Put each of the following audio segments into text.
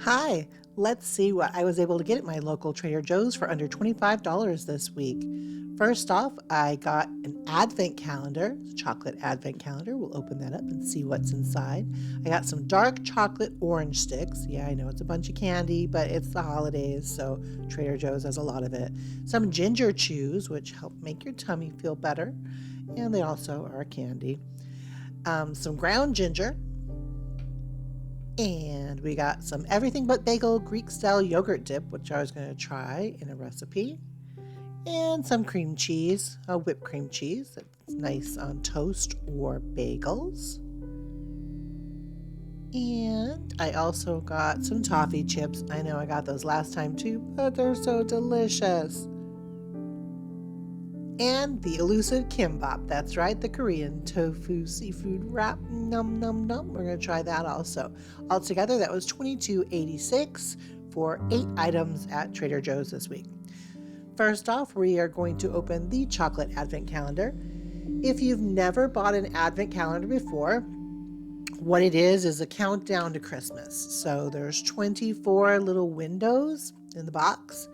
Hi, let's see what I was able to get at my local Trader Joe's for under $25 this week. First off, I got an advent calendar, chocolate advent calendar. We'll open that up and see what's inside. I got some dark chocolate orange sticks. Yeah, I know it's a bunch of candy, but it's the holidays, so Trader Joe's has a lot of it. Some ginger chews, which help make your tummy feel better, and they also are candy. Some ground ginger, and we got some everything but bagel Greek style yogurt dip, which I was going to try in a recipe. And some cream cheese, a whipped cream cheese that's nice on toast or bagels. And I also got some toffee chips. I know I got those last time too, but they're so delicious. And the elusive kimbap. That's right, the Korean tofu seafood wrap. Num num num. We're gonna try that also. Altogether, that was $22.86 for 8 items at Trader Joe's this week. First off, we are going to open the chocolate advent calendar. If you've never bought an advent calendar before, what it is a countdown to Christmas. So there's 24 little windows in the box.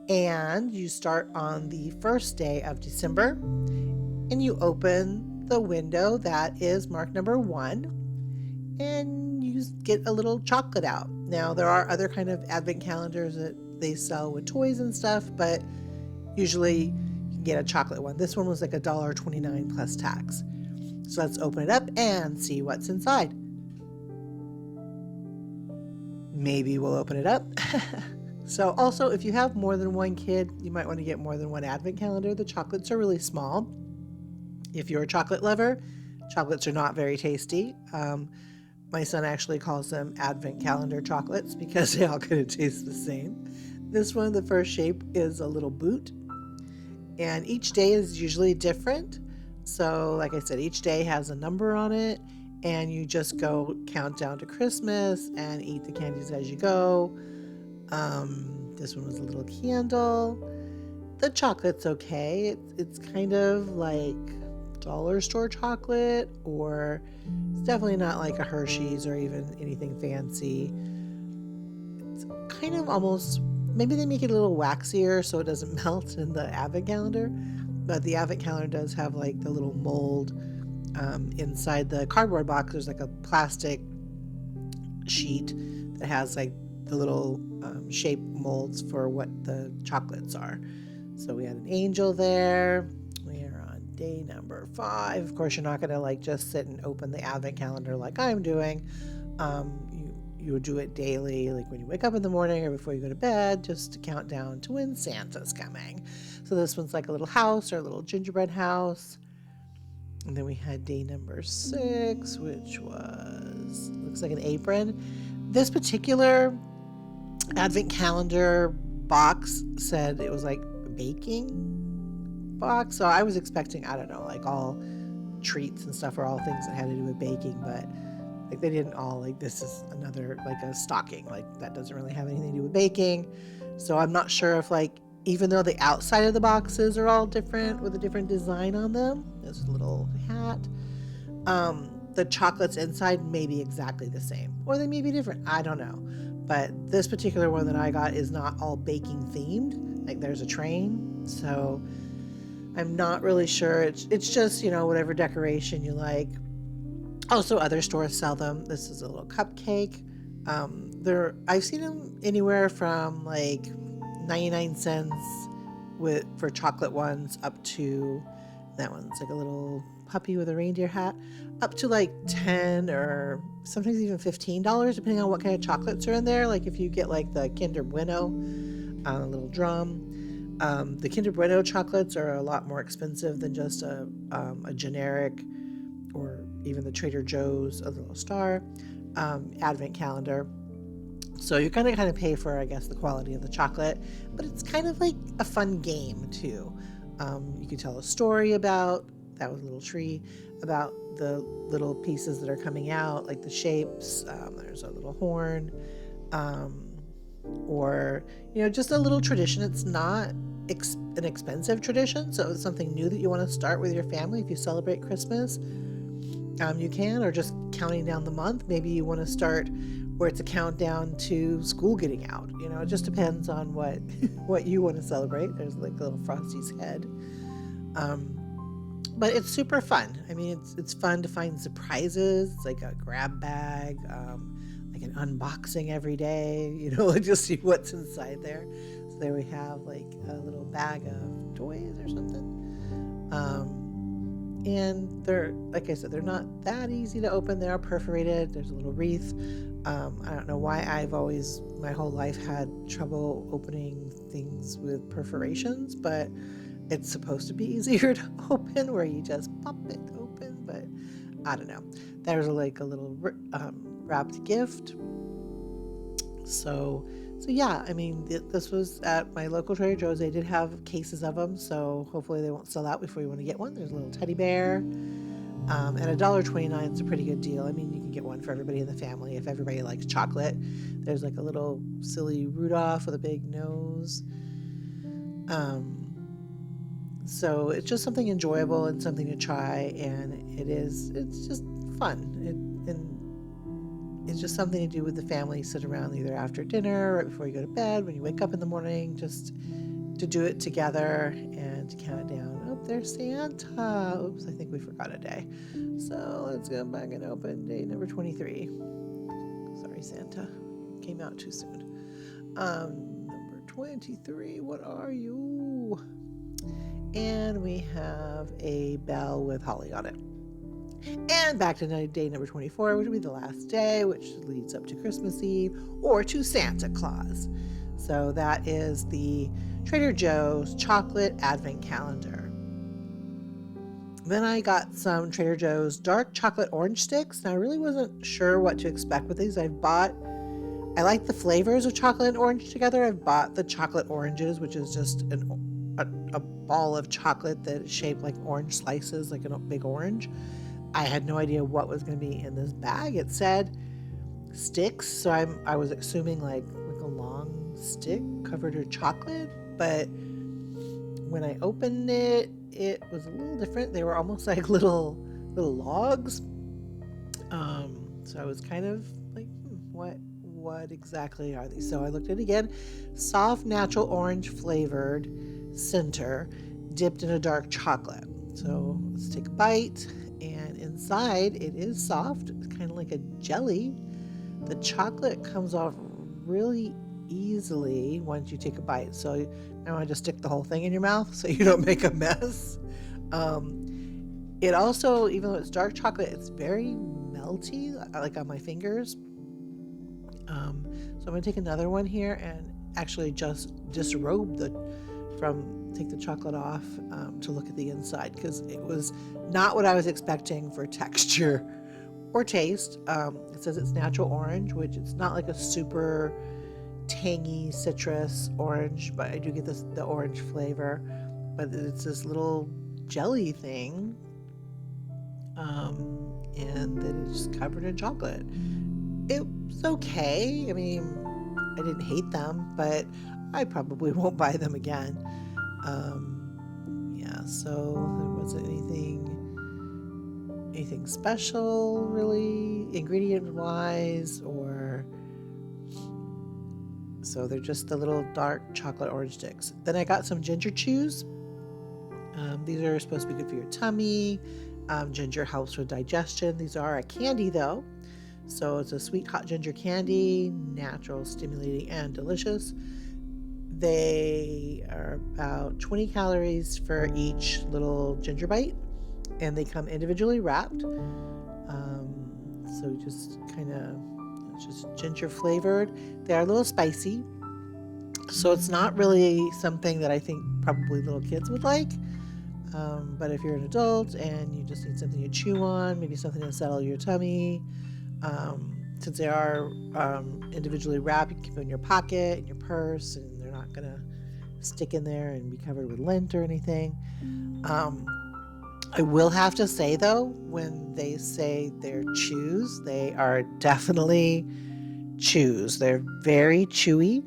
And you start on the first day of December and you open the window that is marked number 1 and you get a little chocolate out. Now there are other kind of advent calendars that they sell with toys and stuff, but usually you can get a chocolate one. This one was like $1.29 plus tax. So let's open it up and see what's inside. Maybe we'll open it up. So also, if you have more than one kid, you might want to get more than one advent calendar. The chocolates are really small. If you're a chocolate lover, chocolates are not very tasty. My son actually calls them advent calendar chocolates because they all kind of taste the same. This one, the first shape is a little boot. And each day is usually different. So like I said, each day has a number on it. And you just go count down to Christmas and eat the candies as you go. This one was a little candle. The chocolate's okay. It's kind of like dollar store chocolate, or it's definitely not like a Hershey's or even anything fancy. It's kind of almost, maybe they make it a little waxier so it doesn't melt in the advent calendar. But the advent calendar does have like the little mold inside the cardboard box. There's like a plastic sheet that has like the little shape molds for what the chocolates are. So we had an angel there. We are on day number 5. Of course, you're not going to like just sit and open the advent calendar like I'm doing. You would do it daily, like when you wake up in the morning or before you go to bed, just to count down to when Santa's coming. So this one's like a little house or a little gingerbread house. And then we had day number 6, which was, looks like an apron. This particular advent calendar box said it was like a baking box. So I was expecting, I don't know, like all treats and stuff, or all things that had to do with baking, but like they didn't all, like this is another, like a stocking, like that doesn't really have anything to do with baking. So I'm not sure if, like, even though the outside of the boxes are all different with a different design on them, there's a little hat, the chocolates inside may be exactly the same, or they may be different. I don't know. But this particular one that I got is not all baking themed. Like there's a train, so I'm not really sure. It's just, whatever decoration you like. Also, other stores sell them. This is a little cupcake. I've seen them anywhere from like 99 cents for chocolate ones up to, that one's like a little puppy with a reindeer hat, up to like 10 or sometimes even $15, depending on what kind of chocolates are in there. Like if you get like the Kinder Bueno, a little drum. The Kinder Bueno chocolates are a lot more expensive than just a generic, or even the Trader Joe's, a little star advent calendar. So you're going to kind of pay for, I guess, the quality of the chocolate, but it's kind of like a fun game too. You can tell a story about, that was a little tree, about the little pieces that are coming out, like the shapes. There's a little horn, or, just a little tradition. It's not an expensive tradition, so it's something new that you want to start with your family. If you celebrate Christmas, you can, or just counting down the month. Maybe you want to start or it's a countdown to school getting out. It just depends on what what you want to celebrate. There's like a little Frosty's head. But it's super fun. I mean, it's fun to find surprises. It's like a grab bag, like an unboxing every day, just see what's inside there. So there we have like a little bag of toys or something. And they're, like I said, they're not that easy to open. They are perforated. There's a little wreath. I don't know why I've always, my whole life, had trouble opening things with perforations, but it's supposed to be easier to open where you just pop it open, but I don't know. There's like a little wrapped gift. So yeah, I mean, this was at my local Trader Joe's. They did have cases of them, so hopefully they won't sell out before you want to get one. There's a little teddy bear, and $1.29 is a pretty good deal. I mean, you can get one for everybody in the family if everybody likes chocolate. There's like a little silly Rudolph with a big nose. So it's just something enjoyable and something to try, and it's just fun. And it's just something to do with the family, sit around either after dinner, right before you go to bed, when you wake up in the morning, just to do it together and to count down. Oh, there's Santa. Oops, I think we forgot a day. So let's go back and open day number 23. Sorry, Santa. Came out too soon. Number 23, what are you? And we have a bell with holly on it. And back to day number 24, which will be the last day, which leads up to Christmas Eve or to Santa Claus. So that is the Trader Joe's chocolate advent calendar. Then I got some Trader Joe's dark chocolate orange sticks. And I really wasn't sure what to expect with these. I like the flavors of chocolate and orange together. I've bought the chocolate oranges, which is just a ball of chocolate that is shaped like orange slices, like a big orange. I had no idea what was going to be in this bag. It said sticks, so I was assuming like a long stick covered in chocolate, but when I opened it, it was a little different. They were almost like little logs. So I was kind of like, what exactly are these? So I looked at it again. Soft, natural orange flavored center dipped in a dark chocolate. So let's take a bite. And inside it is soft. It's kind of like a jelly. The chocolate comes off really easily once you take a bite. So you don't want to just stick the whole thing in your mouth so you don't make a mess. It also, even though it's dark chocolate, it's very melty, like on my fingers. So I'm going to take another one here and actually just disrobe take the chocolate off to look at the inside, because it was not what I was expecting for texture or taste. It says it's natural orange, which it's not like a super tangy citrus orange, but I do get the orange flavor. But it's this little jelly thing, and that is covered in chocolate. It was okay. I mean, I didn't hate them, but I probably won't buy them again. So there wasn't anything special really ingredient wise, or so they're just the little dark chocolate orange sticks. Then I got some ginger chews. These are supposed to be good for your tummy. Ginger helps with digestion. These are a candy though, so it's a sweet hot ginger candy, natural, stimulating, and delicious. They are about 20 calories for each little ginger bite, and they come individually wrapped. So just kind of, it's just ginger flavored. They are a little spicy, so it's not really something that I think probably little kids would like. But if you're an adult and you just need something to chew on, maybe something to settle your tummy, since they are individually wrapped, you can keep them in your pocket, in your purse, and they're not gonna stick in there and be covered with lint or anything. I will have to say though, when they say they're chews, they are definitely chews. They're very chewy,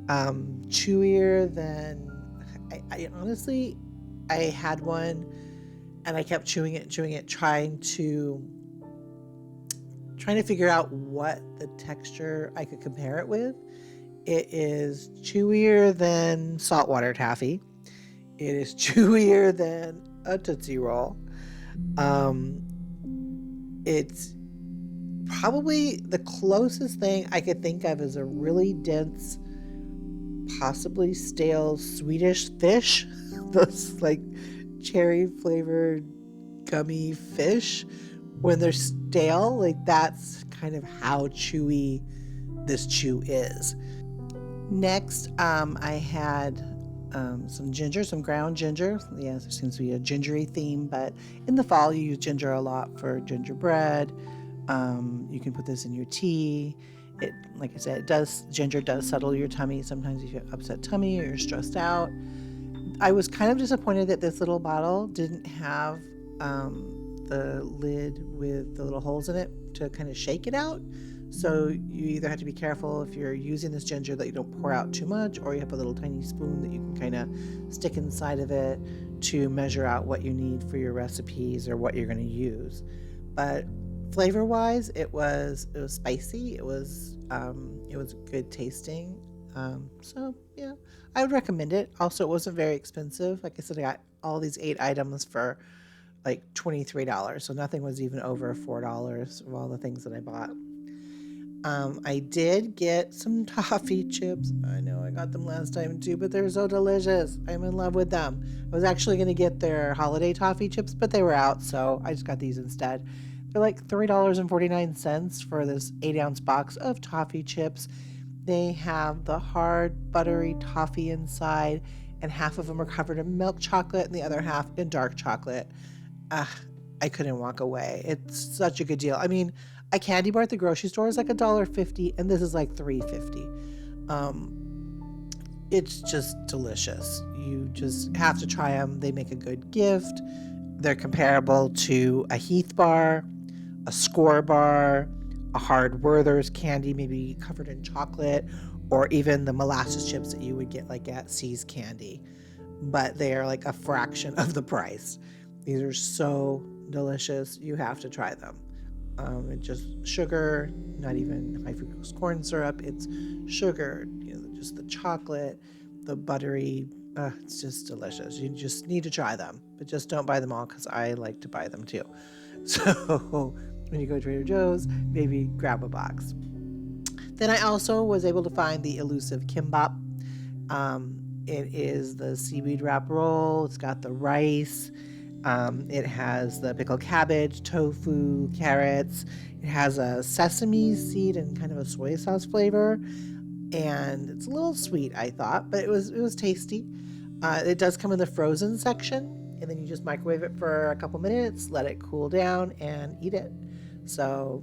chewier than I honestly, I had one and I kept chewing it, trying to trying to figure out what the texture I could compare it with. It is chewier than saltwater taffy. It is chewier than a Tootsie Roll. It's probably the closest thing I could think of is a really dense, possibly stale Swedish fish. Those like cherry flavored gummy fish. When they're stale, like that's kind of how chewy this chew is. Next, I had some ginger, some ground ginger. Yes, there seems to be a gingery theme, but in the fall you use ginger a lot for gingerbread. You can put this in your tea. It, like I said, ginger does settle your tummy. Sometimes if you have upset tummy or you're stressed out. I was kind of disappointed that this little bottle didn't have the lid with the little holes in it to kind of shake it out. So you either have to be careful if you're using this ginger that you don't pour out too much, or you have a little tiny spoon that you can kind of stick inside of it to measure out what you need for your recipes or what you're going to use. But flavor wise, it was spicy. It was good tasting. So yeah, I would recommend it. Also, it wasn't very expensive. Like I said, I got all these 8 items for like $23, so nothing was even over $4 of all the things that I bought. I did get some toffee chips. I know I got them last time too, but they're so delicious. I'm in love with them. I was actually going to get their holiday toffee chips, but they were out, so I just got these instead. They're like $3.49 for this 8-ounce box of toffee chips. They have the hard, buttery toffee inside, and half of them are covered in milk chocolate and the other half in dark chocolate. I couldn't walk away. It's such a good deal. I mean, a candy bar at the grocery store is like $1.50, and this is like $3.50. It's just delicious. You just have to try them. They make a good gift. They're comparable to a Heath bar, a Score bar, a Hard Werther's candy, maybe covered in chocolate, or even the molasses chips that you would get like at See's Candy. But they are like a fraction of the price. These are so delicious. You have to try them. It's just sugar, not even high fructose corn syrup. It's sugar, just the chocolate, the buttery. It's just delicious. You just need to try them, but just don't buy them all because I like to buy them too. So when you go to Trader Joe's, maybe grab a box. Then I also was able to find the elusive KIMBAP. It is the seaweed wrap roll. It's got the rice. It has the pickled cabbage, tofu, carrots. It has a sesame seed and kind of a soy sauce flavor, and it's a little sweet, I thought, but it was tasty. It does come in the frozen section, and then you just microwave it for a couple minutes, let it cool down, and eat it. So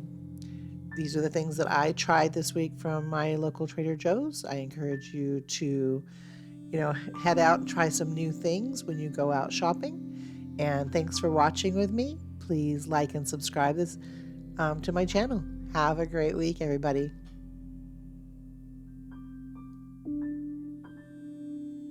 these are the things that I tried this week from my local Trader Joe's. I encourage you to, head out and try some new things when you go out shopping. And thanks for watching with me. Please like and subscribe to my channel. Have a great week, everybody.